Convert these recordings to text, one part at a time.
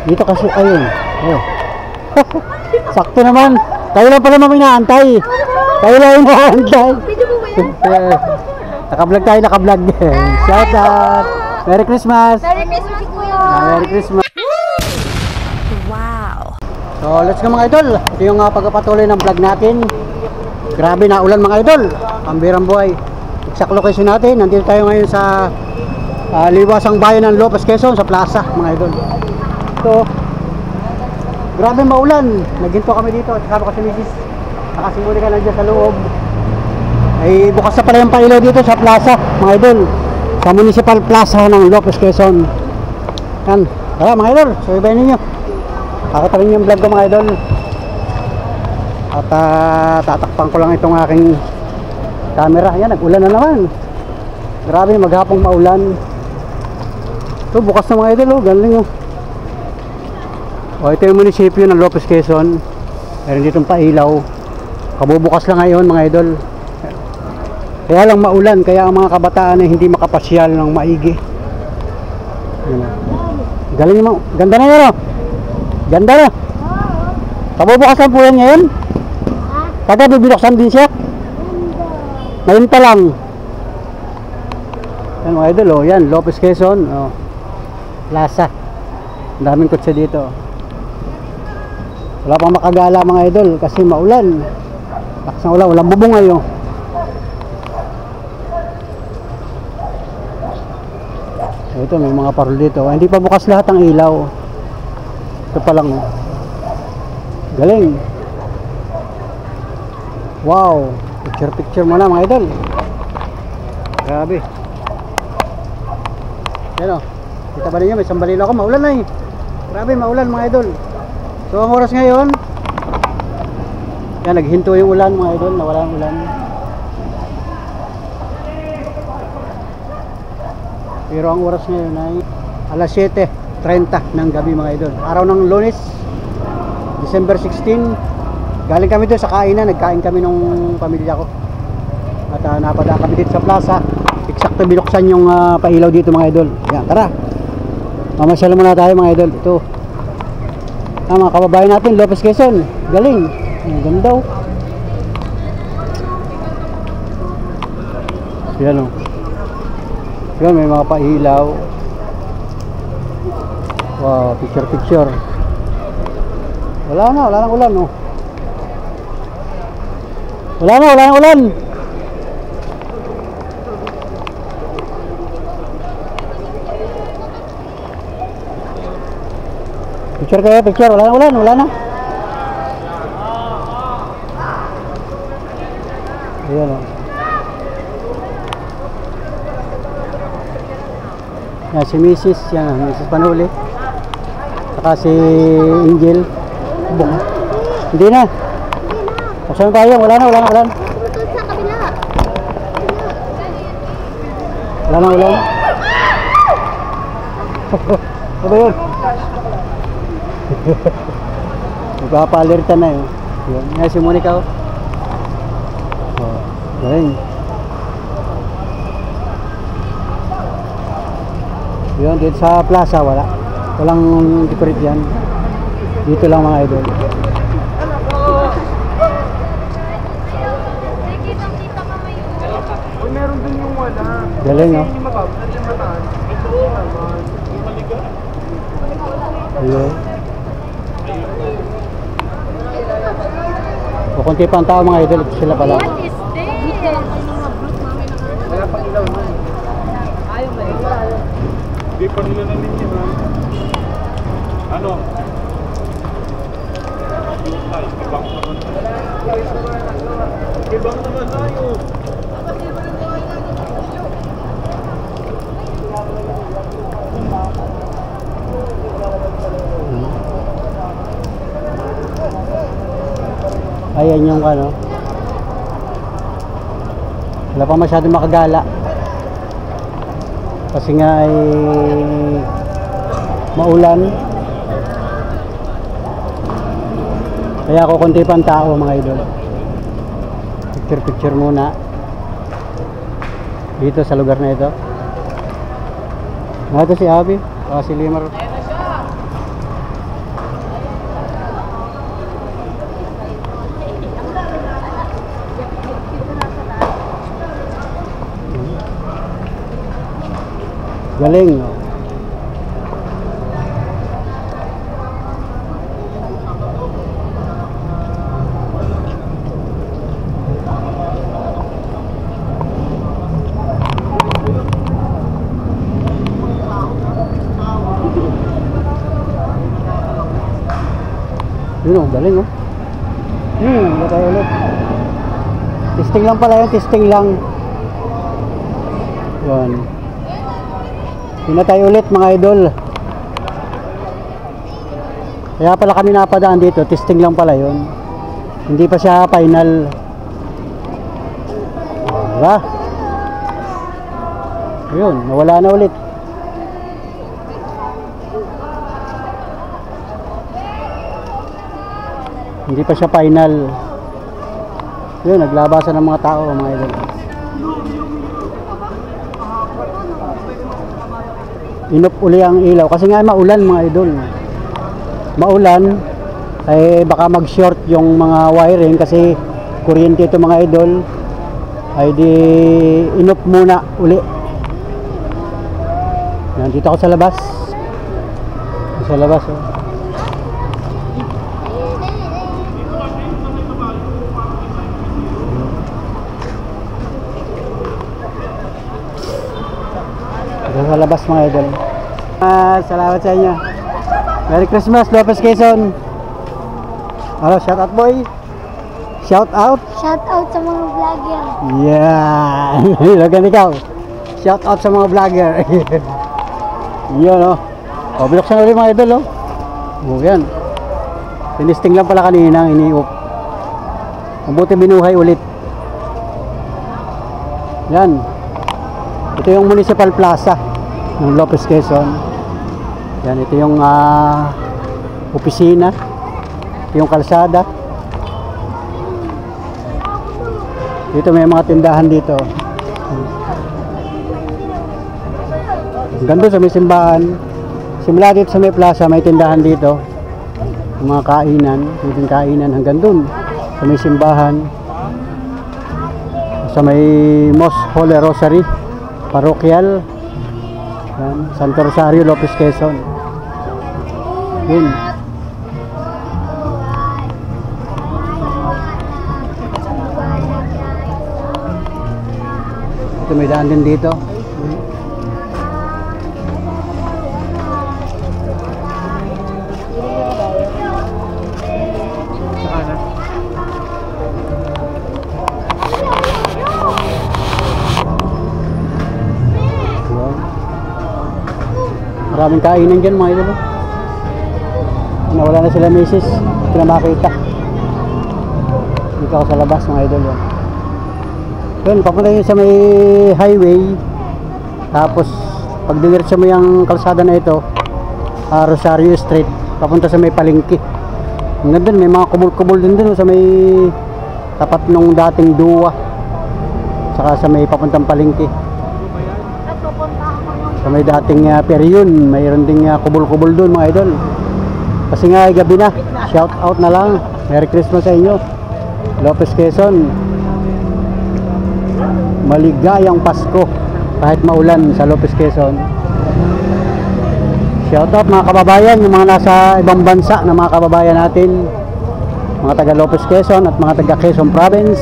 Dito kasi, ayun. Oh. Sakto naman. Kayo lang pala naman inaantay. Kayo lang inaantay. Naka-vlog tayo, naka-vlog. Shout out. Merry Christmas. Merry Christmas kuya. Merry Christmas. Wow. So let's go mga idol. Ito yung pagpapatuloy ng vlog natin. Grabe na ulan mga idol. Pambirang buhay. Exact location natin. Nandito tayo ngayon sa liwasang bayan ng Lopez, Quezon, sa plaza mga idol. So grabe maulan. Naghinto kami dito. Kasama ko si Mrs. Nakasimuli ka nandiyan sa loob. Ay bukas na pala yung pailaw dito sa plaza mga idol. Sa Municipal Plaza ng Lopez, Quezon. Yan. Tara mga idol. So ibayin ninyo. Pakita rin yung vlog ko mga idol. At tatakpan ko lang itong aking camera. Yan, nag-ulan na naman. Grabe, maghapong maulan. So bukas na mga idol, oh, galing oh. O ito yung munisipyo ng Lopez, Quezon. Meron ditong pailaw. Kabubukas lang ngayon mga idol. Kaya lang maulan, kaya ang mga kabataan ay hindi makapasyal ng maigi. Galing mo, ganda na yun oh. Ganda na. Kabubukas lang po yan ngayon. Kada bibinuksan din siya. Ngayon pa lang. Yan mga idol oh, yan Lopez, Quezon oh. Plaza. Ang daming kotse dito. Wala pang makagala mga idol kasi maulan. Lakas ng ulan, walang bubong ngayon. Ito may mga parol dito. Hindi pa bukas lahat ang ilaw. Ito pa lang oh. Galing. Wow, picture muna mga idol. Grabe. Yan o, kita ba ninyo may sambalilo ako, maulan na eh. Grabe maulan mga idol. So ang oras ngayon, yan naghinto yung ulan mga idol, nawala ang ulan. Pero ang oras ngayon ay alas 7:30 ng gabi mga idol. Araw ng Lunes, December 16. Galing kami doon sa kainan, nagkain kami nung pamilya ko. At napadaan kami dito sa plaza. Eksakto binuksan yung pailaw dito mga idol. Yan, tara. Mamasyal muna tayo mga idol. Ito. Mga kababayan natin, Lopez, Quezon. Galing. Ang ganda oh. Yan oh. Yan, may mga pailaw. Wow, picture. Wala nang ulan oh. Wala nang ulan. Picture kayo, picture. Wala nang ulan, wala na. Ayan o. Yan, si Mrs. Yan, Mrs. Panuli. Saka si Angel. Hindi na. Saan tayo? Wala na ulan. Sa kabila. Wala na ulan. Ano ba yun? Magpapaalerta na yun. Yan, nga si Monica oh. Oh, galing. Yun, dito sa plaza wala. Walang decorate yan. Dito lang mga idol. Meron din yung wala. Galing oh. Hello. O konti pa ang tao mga idol, ito sila pala. What is this? Wala pang ilaw man. Ayaw ba yun? Hindi pa nila na linya man. Ano? Ay, ibang naman. Ibang naman tayo. Ayan yung ano. Wala pa masyadong makagala. Kasi nga ay maulan. Kaya ako konti pa ang tao mga idol. Picture muna. Dito sa lugar na ito. Ito si Abby. Si Limar. Galing. Yun o, galing o. Wala tayo ulit. Testing lang pala yun, testing lang. Yun. Yun na tayo ulit mga idol. Kaya pala kami napadaan dito, testing lang pala yun. Hindi pa siya final. Diba? Yun, nawala na ulit. Hindi pa siya final. Yun, naglabasan ng mga tao mga idol. Inop uli ang ilaw kasi nga maulan mga idol. Maulan ay baka mag-short yung mga wiring kasi kuryente ito mga idol. Ay di inop muna uli. Nandito ako sa labas. Sa labas oh. Sa labas mga idol. Salamat sa inyo. Merry Christmas Lopez Quezon. Hello, shout out boy. Shout out. Shout out sa mga vlogger. Yeah. Lagan ikaw. Shout out sa mga vlogger. Yun oh. O binuksan ulit mga idol oh. O yan. Tinisting lang pala kanina ang iniup. Mabuti binuhay ulit. Yan. Ito yung Municipal Plaza ng Lopez Quezon. Yan, ito yung opisina. Ito yung kalsada. Dito may mga tindahan dito. Ganda sa may simbahan. Simula dito sa may plaza, may tindahan dito. Yung mga kainan, yung kainan hanggang dun. Sa may simbahan. Sa may Most Holy Rosary Parokyal. Yan, Santo Rosario, Lopez Quezon. Yun. Ito may daan din dito. Maraming kainan dyan mga idol. Nawala na sila misis. Hindi na makita. Dito ako sa labas mga idol. Yun, papunta yun sa may highway. Tapos pag diniretso mo yung kalsada na ito, Rosario Street, papunta sa may palengke. Hanggang dun, may mga kubol-kubol din dun sa may tapat nung dating duwa. Saka sa may papuntang palengke. Sa may dating peryon, mayroon ding kubol-kubol doon mga idol. Kasi nga ay gabi na. Shout out na lang. Merry Christmas sa inyo. Lopez Quezon. Maligayang Pasko kahit maulan sa Lopez Quezon. Shout out mga kababayan, yung mga nasa ibang bansa na mga kababayan natin, mga taga Lopez Quezon at mga taga Quezon Province.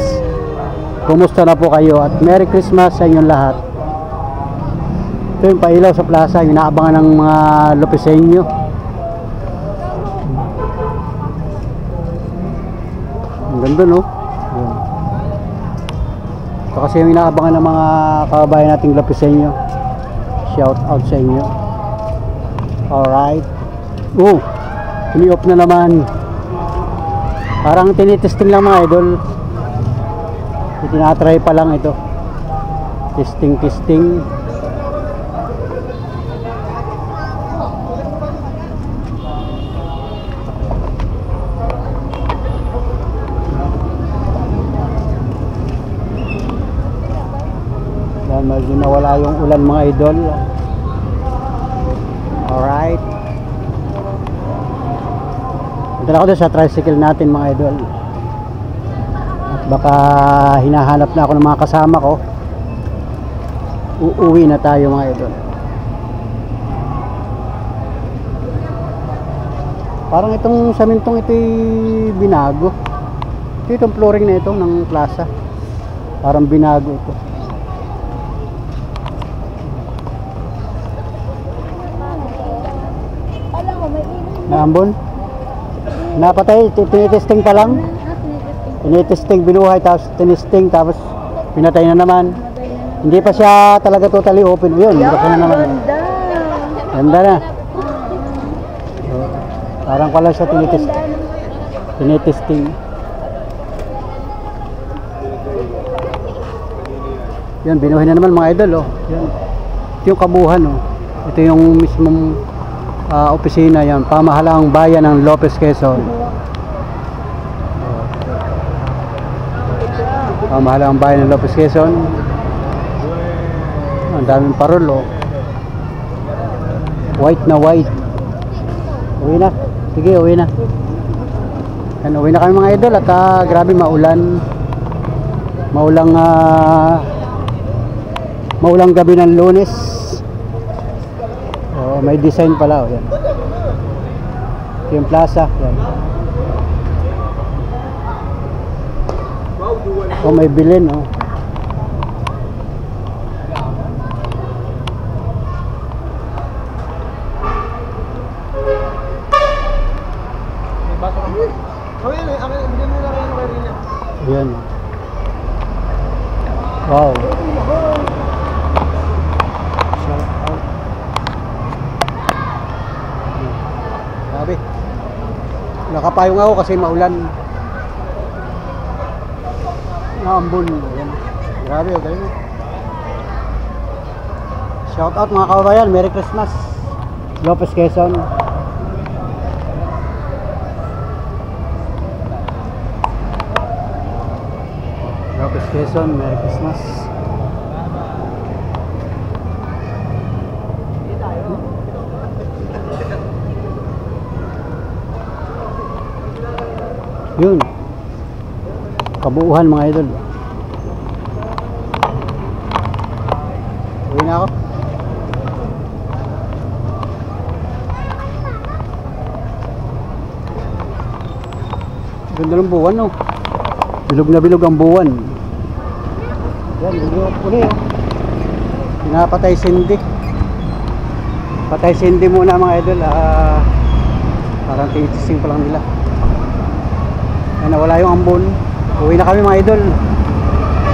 Kumusta na po kayo at Merry Christmas sa inyong lahat. Ito yung pailaw sa plaza, yung inaabangan ng mga Lopezenyo. Ang ganda no? Ito kasi yung inaabangan ng mga kababayan nating Lopezenyo. Shout out sa inyo. Alright. Ini-off na naman. Parang tinitesting lang mga idol. Itinatry pa lang ito. Testing. Medyo nawala yung ulan mga idol. Alright. Punta na ako doon sa tricycle natin mga idol. At baka hinahanap na ako ng mga kasama ko. Uuwi na tayo mga idol. Parang itong samintong ito'y binago. Ito itong flooring na ito ng plaza. Parang binago ito. Alam ko, may ilaw. Naambon? Napatay, tinitesting pa lang. Tinitesting, binuhay, tapos tinesting, tapos pinatay na naman. Hindi pa siya talaga totally open. Yun, buksan na naman. Ganda na. So, parang pala siya tinitesting. Yan, binuhay na naman mga idol, oh. Yan. Ito yung kabuhan, oh. Ito yung mismong opisina, yan. Pamahalaang bayan ng Lopez, Quezon. Pamahalaang bayan ng Lopez, Quezon. Ang daming parol, oh. White na white. Uwi na. Sige, uwi na. Yan, uwi na kami mga idol at grabe maulan. Maulang gabi ng Lunes. Oh, may design pala, oh, yan. Ito yung plaza, yan. Oh, may bilin, oh. Yan. Wow. Shout out. Grabe. Nakapayong ako kasi maulan. Naambon. Yan. Grabe, oh, galing. Shout out mga kababayan. Merry Christmas. Lopez, Quezon. Lopez, Quezon, Merry Christmas. Yun. Kabuuhan mga idol. Uwi na ako. Ganda ng buwan, no? Bilog na bilog ang buwan. Yan, bilog uli, oh. Pinapatay sindi. Patay sindi muna mga idol. Parang titising pa lang nila. Yan, nawala yung ambon. Uwi na kami mga idol.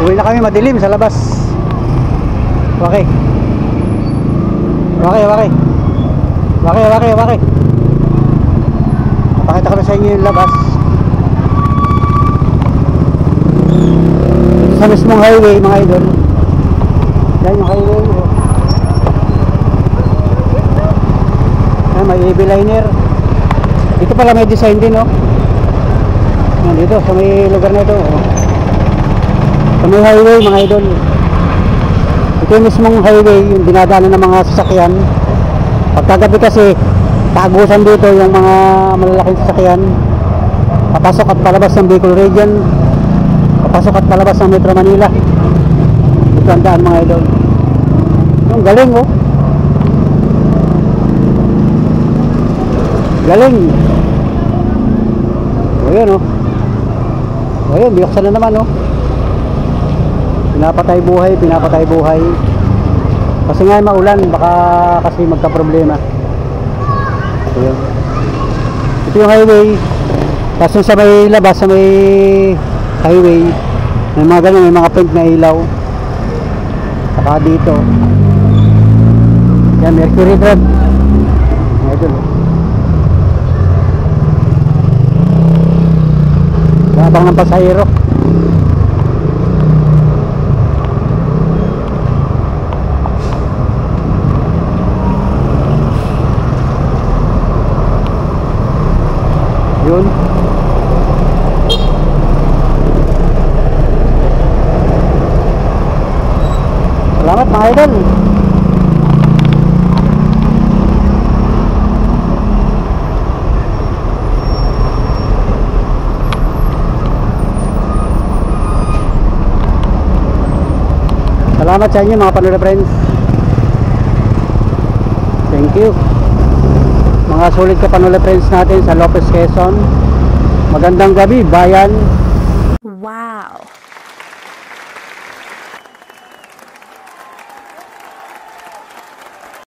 Uwi na kami, madilim sa labas. Okay. Pakita ko na sa inyo yung labas. Sa mismong highway mga idol. Yan yung highway, oh. Yan, may EV liner. Dito pala may design din, oh. Yan, dito sa may lugar na ito, oh. Sa may highway mga idol. Ito yung mismong highway, yung dinadaanan ng mga sasakyan. Pagkagabi kasi tagusan dito yung mga malalaking sasakyan. Papasok at palabas ng Bicol Region. Papasok at palabas ng Metro Manila. Ito ang daan mga idol. Yung galing, oh. Galing. O yan, oh. O yan, biyoksan na naman, oh. Pinapatay buhay. Kasi nga maulan, baka kasi magka-problema. Ayan. Ito yung highway. Tapos sa may labas, sa may highway, may mga ganun, may mga pink na ilaw. Saka dito. Yan, Mercury Drive. Ito. Labang ng pasahero. Yun. Salamat mga idol. Salamat sa inyo mga panood friends. Thank you. Mga mga sulit kapanula friends natin sa Lopez, Quezon. Magandang gabi, bayan. Wow!